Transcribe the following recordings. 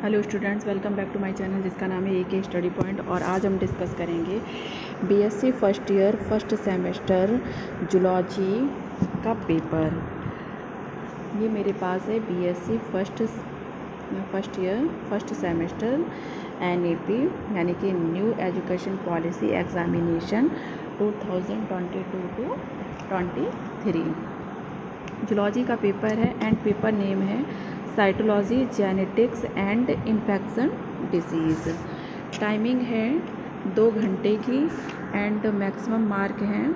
Hello students, welcome back to my channel जिसका नाम है AK स्टडी पॉइंट। और आज हम डिस्कस करेंगे BSc first year first semester zoology का पेपर। ये मेरे पास है BSc first year first semester NEP यानी कि new education policy examination 2022-23 zoology का पेपर है एंड पेपर नेम है cytology genetics and infection disease. Timing है 2 घंटे की एंड मैक्सिमम मार्क हैं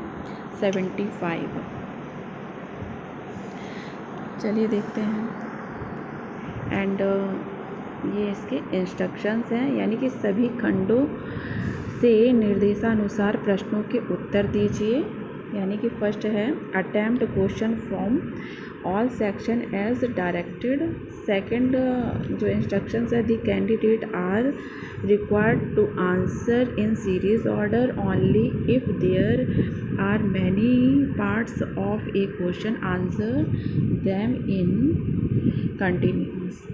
75। चलिए देखते हैं। एंड ये इसके इंस्ट्रक्शंस हैं, यानी कि सभी खंडों से निर्देशानुसार प्रश्नों के उत्तर दीजिए। यानी कि फर्स्ट है attempt question from all section as directed. Second जो इंस्ट्रक्शंस है, the candidate are required to answer in series order only if there are many parts of a question, answer them in continuous.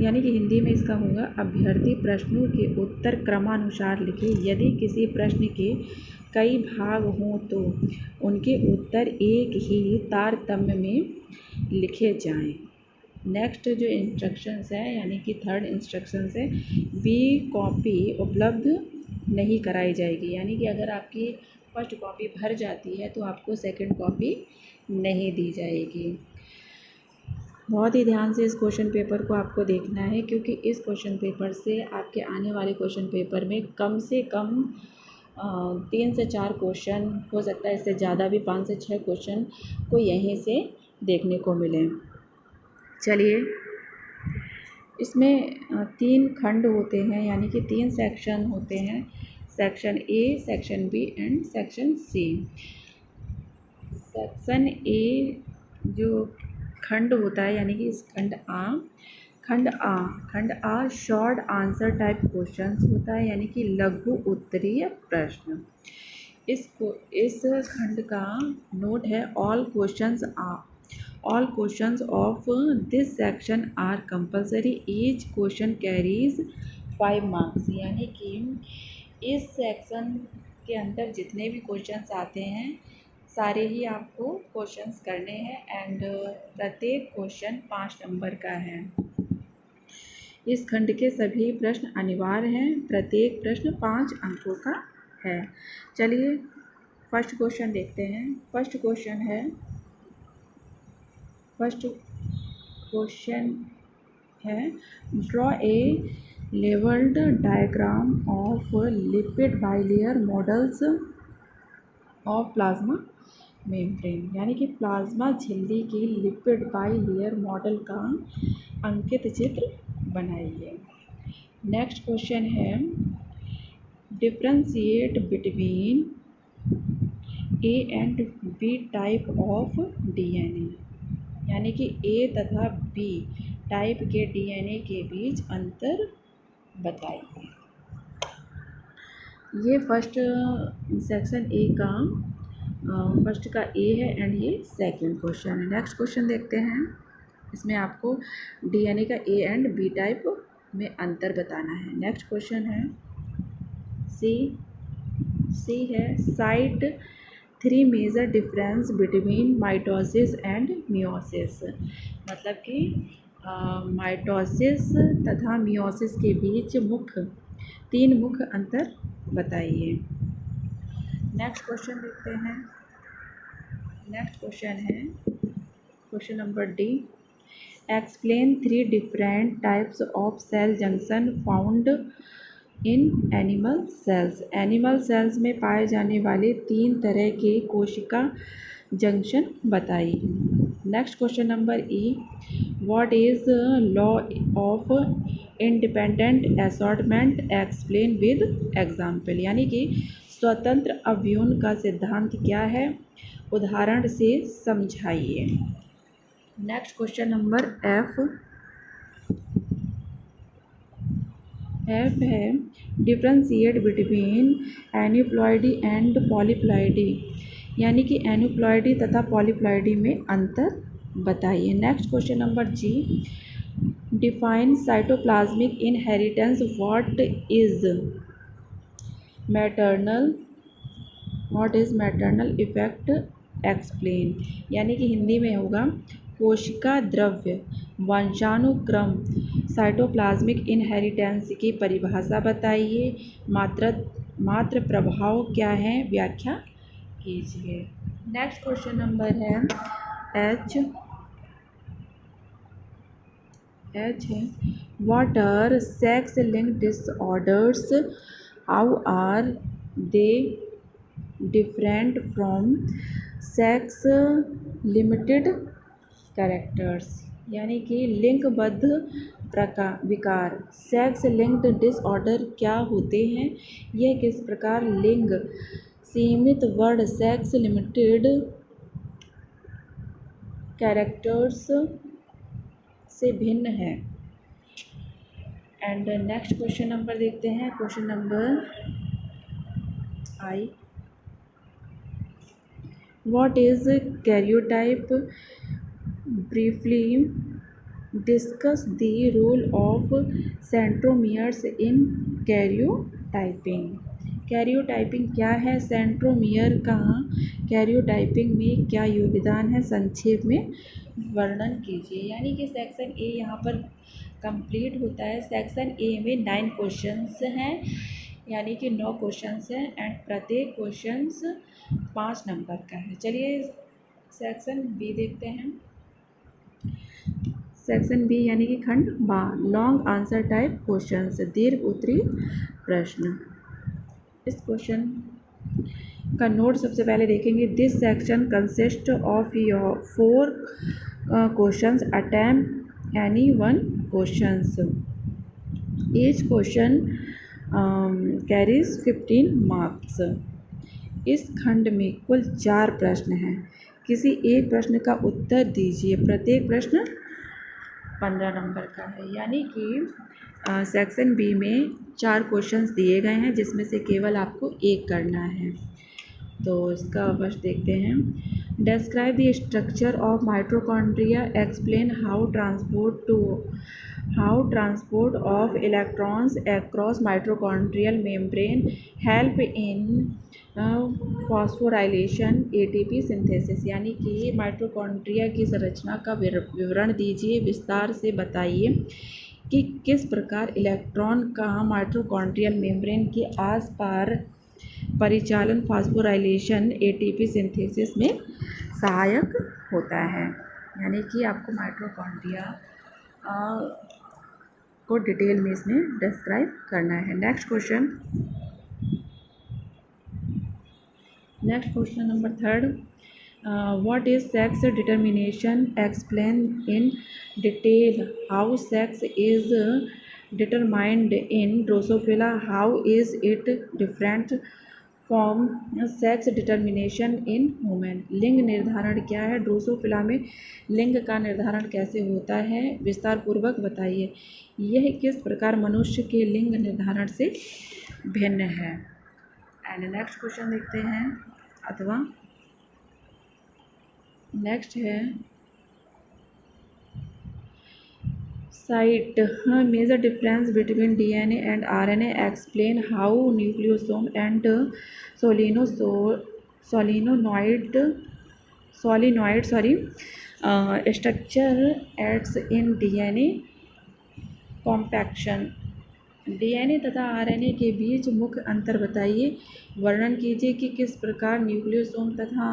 यानी कि हिंदी में इसका होगा अभ्यर्थी प्रश्नों के उत्तर क्रमानुसार लिखे। यदि किसी प्रश्न के कई भाग हों तो उनके उत्तर एक ही तारतम्य में लिखे जाएं। नेक्स्ट जो इंस्ट्रक्शंस है, यानी कि थर्ड इंस्ट्रक्शंस है, बी कॉपी उपलब्ध नहीं कराई जाएगी। यानी कि अगर आपकी फर्स्ट कॉपी भर जाती है तो आपको सेकंड कॉपी नहीं दी जाएगी। बहुत ही ध्यान से इस क्वेश्चन पेपर को आपको देखना है, क्योंकि इस क्वेश्चन पेपर से आपके आने वाले क्वेश्चन पेपर में कम से कम 3 से 4 क्वेश्चन, हो सकता है इससे ज़्यादा भी 5 से 6 क्वेश्चन को यहीं से देखने को मिले। चलिए, इसमें 3 खंड होते हैं, यानी कि 3 सेक्शन होते हैं, section A, section B and section C. Section A जो खंड होता है, यानी कि इस खंड आ शॉर्ट आंसर टाइप क्वेश्चंस होता है, यानी कि लघु उत्तरीय प्रश्न। इस खंड का नोट है all questions of this section are compulsory, each question carries 5 marks. यानी कि इस सेक्शन के अंदर जितने भी क्वेश्चंस आते हैं सारे ही आपको क्वेश्चंस करने हैं एंड प्रत्येक क्वेश्चन 5 नंबर का है। इस खंड के सभी प्रश्न अनिवार्य हैं, प्रत्येक प्रश्न 5 अंकों का है। चलिए फर्स्ट क्वेश्चन देखते हैं। फर्स्ट क्वेश्चन है draw a labelled diagram of lipid bilayer models of plasma membrane. यानी कि प्लाज्मा झिल्ली की लिपिड बाइलेयर मॉडल का अंकित चित्र बनाइए। नेक्स्ट क्वेश्चन है differentiate between A and B type of DNA। यानी कि ए तथा बी टाइप के DNA के बीच अंतर बताइए। ये फर्स्ट सेक्शन ए का फर्स्ट का ए है एंड ये सेकंड क्वेश्चन है। नेक्स्ट क्वेश्चन देखते हैं। इसमें आपको DNA का ए एंड बी टाइप में अंतर बताना है। नेक्स्ट क्वेश्चन है सी है cite 3 major difference between mitosis and meiosis. मतलब कि माइटोसिस तथा मियोसिस के बीच 3 मुख्य अंतर बताइए। नेक्स्ट क्वेश्चन देखते हैं। नेक्स्ट क्वेश्चन है question number D, explain 3 different types of cell junction found in animal cells. Animal cells में पाए जाने वाले 3 तरह के कोशिका जंक्शन बताइए। Next question number E, what is law of independent assortment, explain with example. यानी कि स्वतंत्र अवयवों का सिद्धांत क्या है, उदाहरण से समझाइए। नेक्स्ट क्वेश्चन नंबर एफ है differentiate between aneuploidy and polyploidy. यानी कि एन्यूप्लॉइडी तथा पॉलीप्लॉइडी में अंतर बताइए। Next question number G, define cytoplasmic inheritance, what is maternal effect, explain. यानी कि हिंदी में होगा कोशिका द्रव्य वंशानुक्रम साइटोप्लाज्मिक इनहेरिटेंस की परिभाषा बताइए, मात्र प्रभाव क्या है, व्याख्या कीजिए। नेक्स्ट क्वेश्चन नंबर है एच है what are sex linked disorders, how are they different from sex limited characters. यानी कि लिंगबद्ध विकार सेक्स लिंक्ड डिसऑर्डर क्या होते हैं, यह किस प्रकार लिंग सीमित वर्ण सेक्स लिमिटेड कैरेक्टर्स से भिन्न है। एंड नेक्स्ट क्वेश्चन नंबर देखते हैं, question number I, what is karyotype, briefly discuss the role of centromeres in karyotyping. Karyotyping क्या है, सेंट्रोमियर का कैरियोटाइपिंग में क्या योगदान है, संक्षेप में वर्णन कीजिए। यानी कि सेक्शन ए यहाँ पर कंप्लीट होता है। सेक्शन ए में 9 क्वेश्चंस हैं, यानी कि 9 क्वेश्चंस हैं एंड प्रत्येक क्वेश्चंस 5 नंबर का है। चलिए सेक्शन बी देखते हैं। सेक्शन बी यानी कि खंड बा, लॉन्ग आंसर टाइप क्वेश्चंस, दीर्घ उत्तरीय प्रश्न। इस क्वेश्चन का नोट सबसे पहले देखेंगे। This section consist of 4 questions, attempt any 1 questions, each question carries 15 marks. इस खंड में कुल 4 प्रश्न हैं, किसी एक प्रश्न का उत्तर दीजिए, प्रत्येक प्रश्न 15 नंबर का है। यानी कि सेक्शन बी में 4 क्वेश्चंस दिए गए हैं, जिसमें से केवल आपको एक करना है। तो इसका बस देखते हैं। Describe the structure of mitochondria, explain how transport of electrons across mitochondrial membrane help in phosphorylation ATP synthesis. यानी कि माइटोकॉन्ड्रिया की संरचना का विवरण दीजिए, विस्तार से बताइए कि किस प्रकार इलेक्ट्रॉन का माइटोकॉन्ड्रियल मेम्ब्रेन के आसपास परिचालन फॉस्फोराइलेशन एटीपी सिंथेसिस में सहायक होता है। यानी कि आपको माइटोकॉन्ड्रिया को डिटेल में इसमें डिस्क्राइब करना है। Next question number 3, what is sex determination, explain in detail how sex is determined in Drosophila, how is it different from sex determination in women. लिंग निर्धारण क्या है, ड्रोसोफिला में लिंग का निर्धारण कैसे होता है, विस्तार पूर्वक बताइए। यह किस प्रकार मनुष्य के लिंग निर्धारण से भिन्न है। एंड नेक्स्ट क्वेश्चन देखते हैं, अथवा नेक्स्ट है cite, major difference between DNA and RNA, explain how nucleosome and solenoid structure aids in DNA compaction. DNA तथा आरएनए के बीच मुख्य अंतर बताइए, वर्णन कीजिए कि किस प्रकार न्यूक्लियोसोम तथा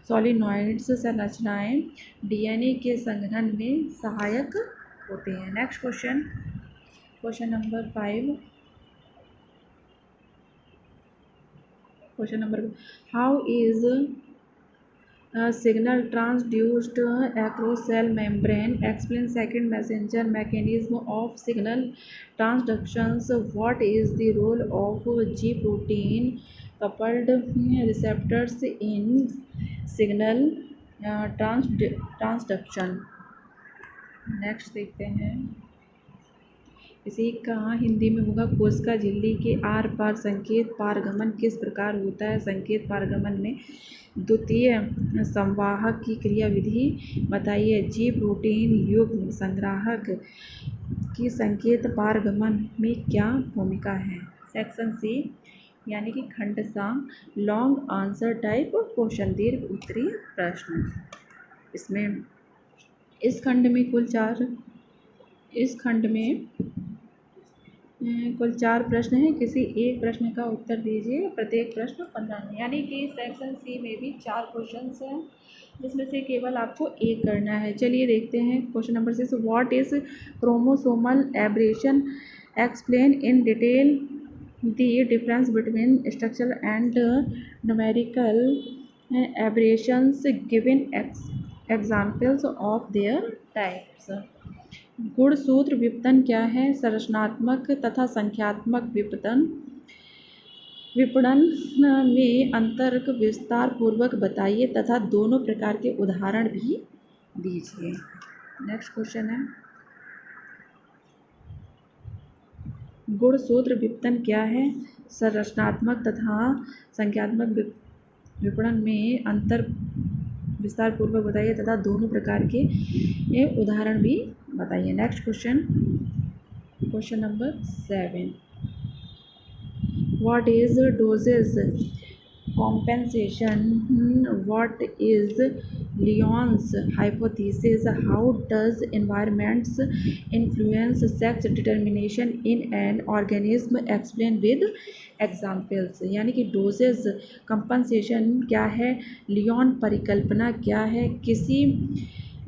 सोलिनॉइड्स संरचनाएं डीएनए के संघनन में सहायक होते हैं। Next question number 5, how is signal transduced across cell membrane, explain second messenger mechanism of signal transductions, what is the role of G protein coupled receptors in signal transduction। Next देखते हैं, इसी का हिंदी में होगा कोशिका झिल्ली के आर पार संकेत पारगमन किस प्रकार होता है। संकेत पारगमन में द्वितीय संवाहक की क्रियाविधि बताइए। जी प्रोटीन युग्म संग्राहक की संकेत पारगमन में क्या भूमिका है। सेक्शन सी यानी कि खंड सा लॉन्ग आंसर टाइप क्वेश्चन, दीर्घ उत्तरीय प्रश्न। इसमें इस खंड में कुल चार प्रश्न हैं। किसी एक प्रश्न का उत्तर दीजिए। प्रत्येक प्रश्न 15 में, यानी कि सेक्शन सी में भी 4 क्वेश्चंस हैं जिसमें से केवल आपको एक करना है। चलिए देखते हैं question number 6। What is chromosomal aberration, explain in detail the difference between structural and numerical aberrations, given examples of their types. गुणसूत्र विपणन क्या है? संरचनात्मक तथा संख्यात्मक विपणन में अंतर को विस्तार पूर्वक बताइए तथा दोनों प्रकार के उदाहरण भी दीजिए। नेक्स्ट क्वेश्चन है, गुणसूत्र विपणन क्या है? संरचनात्मक तथा संख्यात्मक विपणन में अंतर विस्तार पूर्वक बताइए तथा दोनों प्रकार के उदाहरण भी बताइए। Next question number 7। What is dosage compensation, what is Lyon's hypothesis, how does environments influence sex determination in an organism, explain with examples। यानी कि डोजेज कंपनसेशन क्या है, लियोन परिकल्पना क्या है, किसी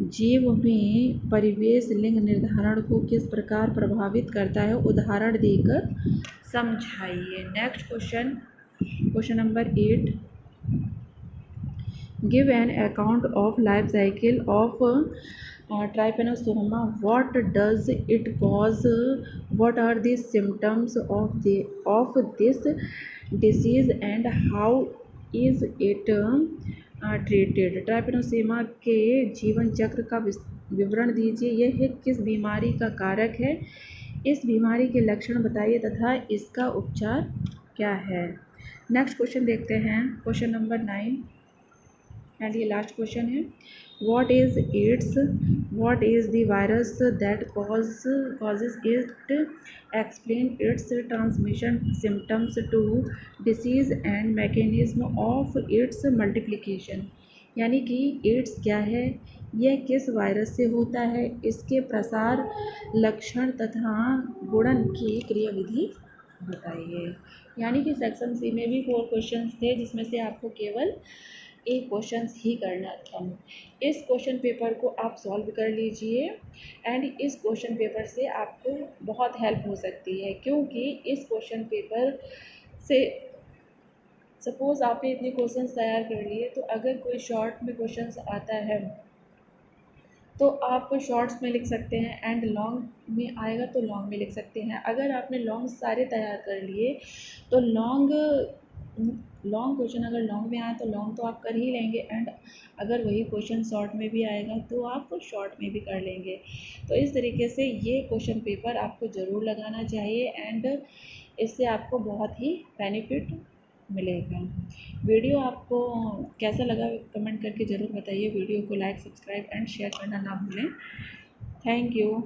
जीव में परिवेश लिंग निर्धारण को किस प्रकार प्रभावित करता है, उदाहरण देकर समझाइए। Next question number 8। Give an account of life cycle of Trypanosoma, what does it cause, what are the symptoms of this disease and how is it treated. Trypanosoma के जीवन चक्र का विवरण दीजिए। यह किस बीमारी का कारक है? इस बीमारी के लक्षण बताइए तथा इसका उपचार क्या है। नेक्स्ट क्वेश्चन देखते हैं, क्वेश्चन नंबर 9 एंड ये लास्ट क्वेश्चन है। What is AIDS, what is the virus that causes it, explain its transmission, symptoms to disease and mechanism of its multiplication. यानी कि एड्स क्या है, यह किस वायरस से होता है, इसके प्रसार, लक्षण तथा गुणन की क्रियाविधि बताइए। यानी कि सेक्शन सी में भी 4 क्वेश्चंस थे जिसमें से आपको केवल एक क्वेश्चंस ही करना था। इस क्वेश्चन पेपर को आप सॉल्व कर लीजिए एंड इस क्वेश्चन पेपर से आपको बहुत हेल्प हो सकती है, क्योंकि इस क्वेश्चन पेपर से सपोज़ आपने इतने क्वेश्चंस तैयार कर लिए, तो अगर कोई शॉर्ट में क्वेश्चंस आता है तो आप शॉर्ट्स में लिख सकते हैं एंड लॉन्ग में आएगा तो लॉन्ग में लिख सकते हैं। अगर आपने लॉन्ग सारे तैयार कर लिए तो लॉन्ग क्वेश्चन अगर लॉन्ग में आए तो लॉन्ग तो आप कर ही लेंगे एंड अगर वही क्वेश्चन शॉर्ट में भी आएगा तो आप शॉर्ट में भी कर लेंगे। तो इस तरीके से ये क्वेश्चन पेपर आपको ज़रूर लगाना चाहिए एंड इससे आपको बहुत ही बेनिफिट मिलेगा। वीडियो आपको कैसा लगा कमेंट करके ज़रूर बताइए। वीडियो को लाइक, सब्सक्राइब एंड शेयर करना ना भूलें। Thank you.